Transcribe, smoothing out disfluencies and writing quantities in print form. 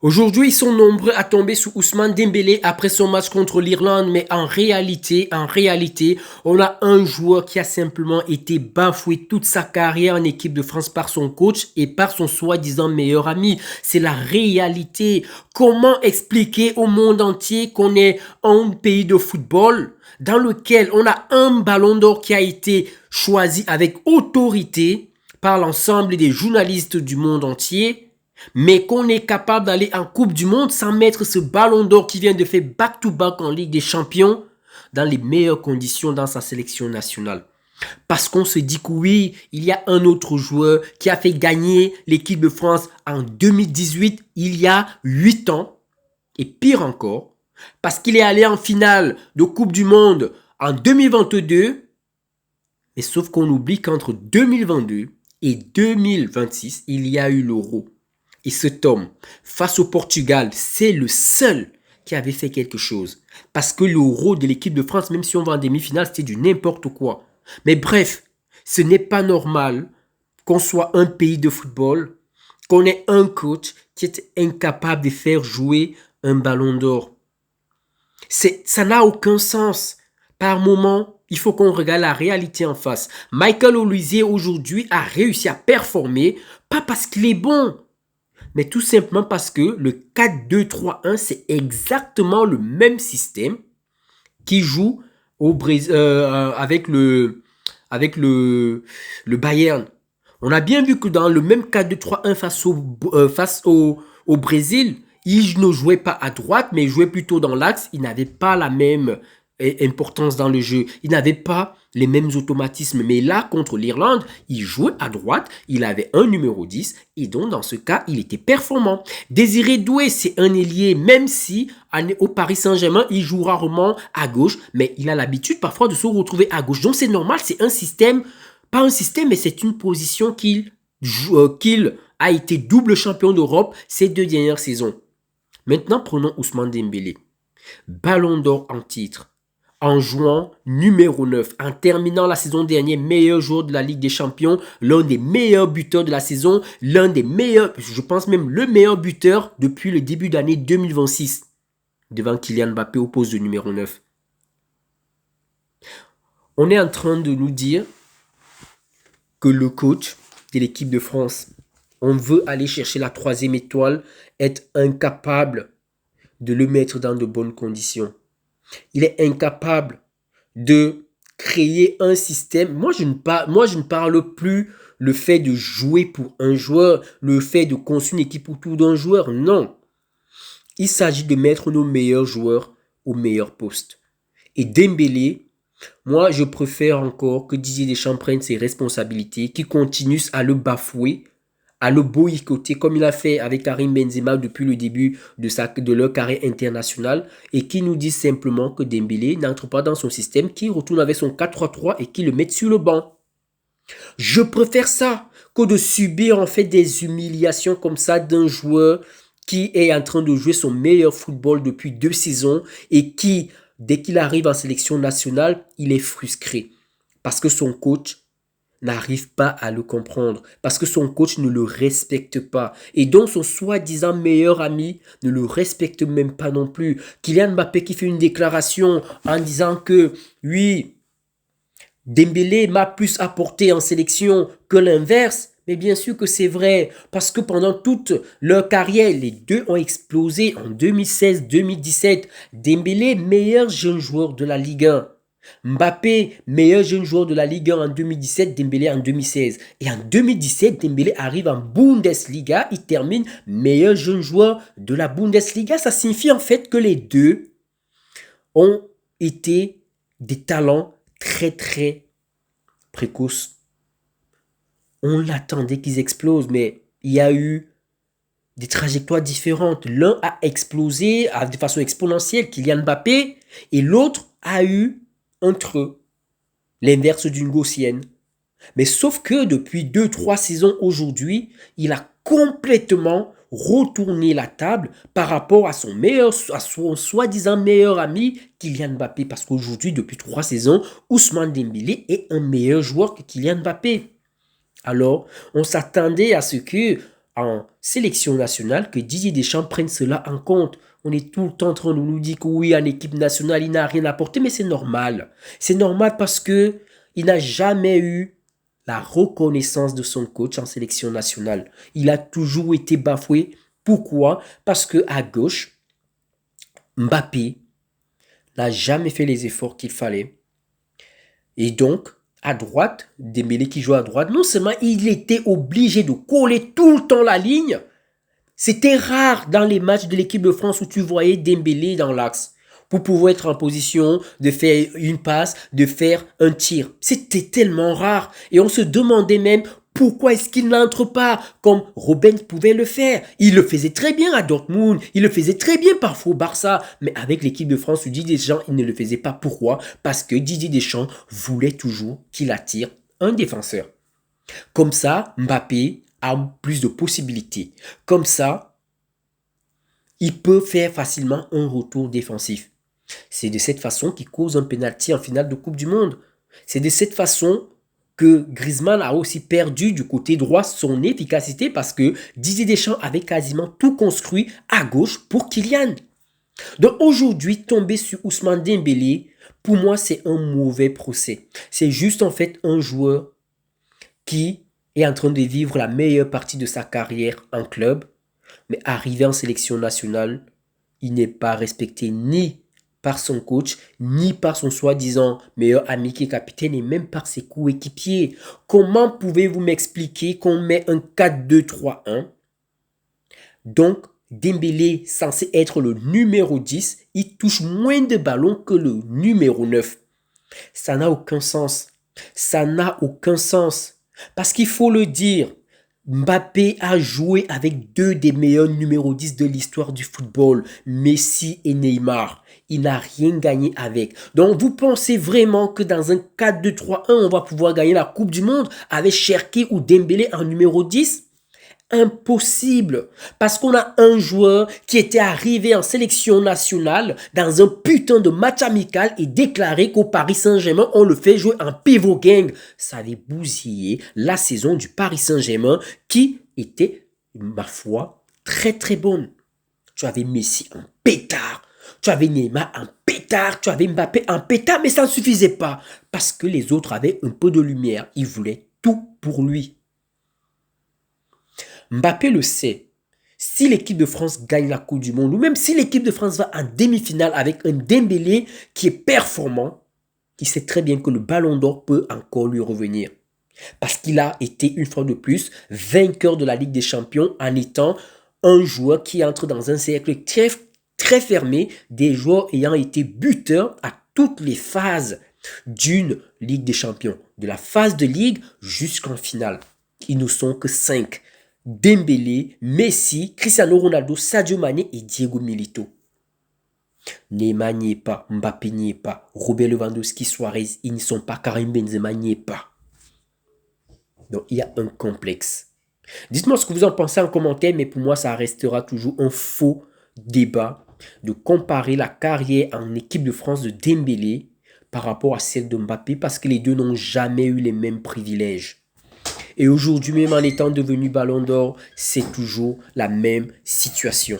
Aujourd'hui, ils sont nombreux à tomber sous Ousmane Dembélé après son match contre l'Irlande, mais en réalité, on a un joueur qui a simplement été bafoué toute sa carrière en équipe de France par son coach et par son soi-disant meilleur ami. C'est la réalité. Comment expliquer au monde entier qu'on est un pays de football dans lequel on a un ballon d'or qui a été choisi avec autorité par l'ensemble des journalistes du monde entier, mais qu'on est capable d'aller en Coupe du Monde sans mettre ce ballon d'or qui vient de faire back-to-back en Ligue des Champions dans les meilleures conditions dans sa sélection nationale. Parce qu'on se dit que oui, il y a un autre joueur qui a fait gagner l'équipe de France en 2018, il y a 8 ans, et pire encore, parce qu'il est allé en finale de Coupe du Monde en 2022, mais sauf qu'on oublie qu'entre 2022 et 2026, il y a eu l'Euro. Et cet homme, face au Portugal, c'est le seul qui avait fait quelque chose. Parce que l'Euro de l'équipe de France, même si on va en demi-finale, c'était du n'importe quoi. Mais bref, ce n'est pas normal qu'on soit un pays de football, qu'on ait un coach qui est incapable de faire jouer un ballon d'or. Ça n'a aucun sens. Par moment, il faut qu'on regarde la réalité en face. Michael Olise aujourd'hui a réussi à performer, pas parce qu'il est bon, mais tout simplement parce que le 4-2-3-1, c'est exactement le même système qui joue au Brésil, avec le Bayern. On a bien vu que dans le même 4-2-3-1 face au Brésil, il ne jouait pas à droite, mais il jouait plutôt dans l'axe. Il n'avait pas la même importance dans le jeu. Il n'avait pas les mêmes automatismes. Mais là, contre l'Irlande, il jouait à droite, il avait un numéro 10 et donc dans ce cas, il était performant. Désiré Doué, c'est un ailier, même si au Paris Saint-Germain, il joue rarement à gauche, mais il a l'habitude parfois de se retrouver à gauche. Donc c'est normal, c'est un système, pas un système, mais c'est une position qu'il a été double champion d'Europe ces 2 dernières saisons. Maintenant, prenons Ousmane Dembélé. Ballon d'or en titre, en jouant numéro 9, en terminant la saison dernière meilleur joueur de la Ligue des Champions, l'un des meilleurs buteurs de la saison, l'un des meilleurs, je pense même le meilleur buteur depuis le début d'année 2026, devant Kylian Mbappé au poste de numéro 9. On est en train de nous dire que le coach de l'équipe de France, on veut aller chercher la 3e étoile, être incapable de le mettre dans de bonnes conditions. Il est incapable de créer un système. Moi, je ne parle plus le fait de jouer pour un joueur, le fait de construire une équipe autour d'un joueur. Non. Il s'agit de mettre nos meilleurs joueurs au meilleur poste. Et Dembélé, moi, je préfère encore que Didier Deschamps prenne ses responsabilités, qu'il continue à le bafouer, à le boycotter comme il a fait avec Karim Benzema depuis le début de leur carrière internationale et qui nous dit simplement que Dembélé n'entre pas dans son système, qu'il retourne avec son 4-3-3 et qu'il le mette sur le banc. Je préfère ça que de subir en fait des humiliations comme ça d'un joueur qui est en train de jouer son meilleur football depuis 2 saisons et qui, dès qu'il arrive en sélection nationale, il est frustré parce que son coach n'arrive pas à le comprendre, parce que son coach ne le respecte pas. Et donc son soi-disant meilleur ami ne le respecte même pas non plus. Kylian Mbappé qui fait une déclaration en disant que oui, Dembélé m'a plus apporté en sélection que l'inverse. Mais bien sûr que c'est vrai, parce que pendant toute leur carrière, les deux ont explosé en 2016-2017. Dembélé, meilleur jeune joueur de la Ligue 1. Mbappé, meilleur jeune joueur de la Ligue 1 en 2017, Dembélé en 2016. Et en 2017, Dembélé arrive en Bundesliga, il termine meilleur jeune joueur de la Bundesliga. Ça signifie en fait que les deux ont été des talents très très précoces. On l'attendait qu'ils explosent, mais il y a eu des trajectoires différentes. L'un a explosé de façon exponentielle, Kylian Mbappé, et l'autre a eu entre l'inverse d'une gaussienne. Mais sauf que depuis 2-3 saisons aujourd'hui, il a complètement retourné la table par rapport à son soi-disant meilleur ami Kylian Mbappé. Parce qu'aujourd'hui, depuis 3 saisons, Ousmane Dembélé est un meilleur joueur que Kylian Mbappé. Alors, on s'attendait à ce que en sélection nationale que Didier Deschamps prenne cela en compte. On est tout le temps en train de nous dire que oui, en équipe nationale, il n'a rien apporté, mais c'est normal. C'est normal parce que il n'a jamais eu la reconnaissance de son coach en sélection nationale. Il a toujours été bafoué. Pourquoi? Parce que à gauche, Mbappé n'a jamais fait les efforts qu'il fallait. Et donc, à droite, Dembélé qui joue à droite, non seulement il était obligé de coller tout le temps la ligne, c'était rare dans les matchs de l'équipe de France où tu voyais Dembélé dans l'axe pour pouvoir être en position de faire une passe, de faire un tir. C'était tellement rare. Et on se demandait même pourquoi est-ce qu'il n'entre pas comme Robben pouvait le faire. Il le faisait très bien à Dortmund, il le faisait très bien parfois au Barça, mais avec l'équipe de France, Didier Deschamps, il ne le faisait pas. Pourquoi? Parce que Didier Deschamps voulait toujours qu'il attire un défenseur. Comme ça, Mbappé a plus de possibilités. Comme ça, il peut faire facilement un retour défensif. C'est de cette façon qu'il cause un penalty en finale de Coupe du Monde. C'est de cette façon que Griezmann a aussi perdu du côté droit son efficacité parce que Didier Deschamps avait quasiment tout construit à gauche pour Kylian. Donc aujourd'hui, tomber sur Ousmane Dembélé, pour moi, c'est un mauvais procès. C'est juste en fait un joueur qui est en train de vivre la meilleure partie de sa carrière en club, mais arrivé en sélection nationale, il n'est pas respecté ni par son coach, ni par son soi-disant meilleur ami qui est capitaine, et même par ses coéquipiers. Comment pouvez-vous m'expliquer qu'on met un 4-2-3-1? Donc, Dembélé, censé être le numéro 10, il touche moins de ballons que le numéro 9. Ça n'a aucun sens. Ça n'a aucun sens. Parce qu'il faut le dire, Mbappé a joué avec deux des meilleurs numéros 10 de l'histoire du football, Messi et Neymar. Il n'a rien gagné avec. Donc vous pensez vraiment que dans un 4-2-3-1, on va pouvoir gagner la Coupe du Monde avec Cherki ou Dembélé en numéro 10? Impossible, parce qu'on a un joueur qui était arrivé en sélection nationale dans un putain de match amical et déclaré qu'au Paris Saint-Germain, on le fait jouer en pivot gang. Ça avait bousillé la saison du Paris Saint-Germain qui était, ma foi, très très bonne. Tu avais Messi en pétard, tu avais Neymar en pétard, tu avais Mbappé en pétard, mais ça ne suffisait pas parce que les autres avaient un peu de lumière. Ils voulaient tout pour lui. Mbappé le sait. Si l'équipe de France gagne la Coupe du Monde, ou même si l'équipe de France va en demi-finale avec un Dembélé qui est performant, il sait très bien que le Ballon d'Or peut encore lui revenir. Parce qu'il a été une fois de plus vainqueur de la Ligue des Champions en étant un joueur qui entre dans un cercle très fermé des joueurs ayant été buteurs à toutes les phases d'une Ligue des Champions. De la phase de Ligue jusqu'en finale. Ils ne sont que 5. Dembélé, Messi, Cristiano Ronaldo, Sadio Mané et Diego Milito. Neymar n'y est pas, Mbappé n'y est pas, Robert Lewandowski, Suarez, ils n'y sont pas, Karim Benzema n'y est pas. Donc il y a un complexe. Dites-moi ce que vous en pensez en commentaire, mais pour moi ça restera toujours un faux débat de comparer la carrière en équipe de France de Dembélé par rapport à celle de Mbappé parce que les deux n'ont jamais eu les mêmes privilèges. Et aujourd'hui même en étant devenu Ballon d'Or, c'est toujours la même situation.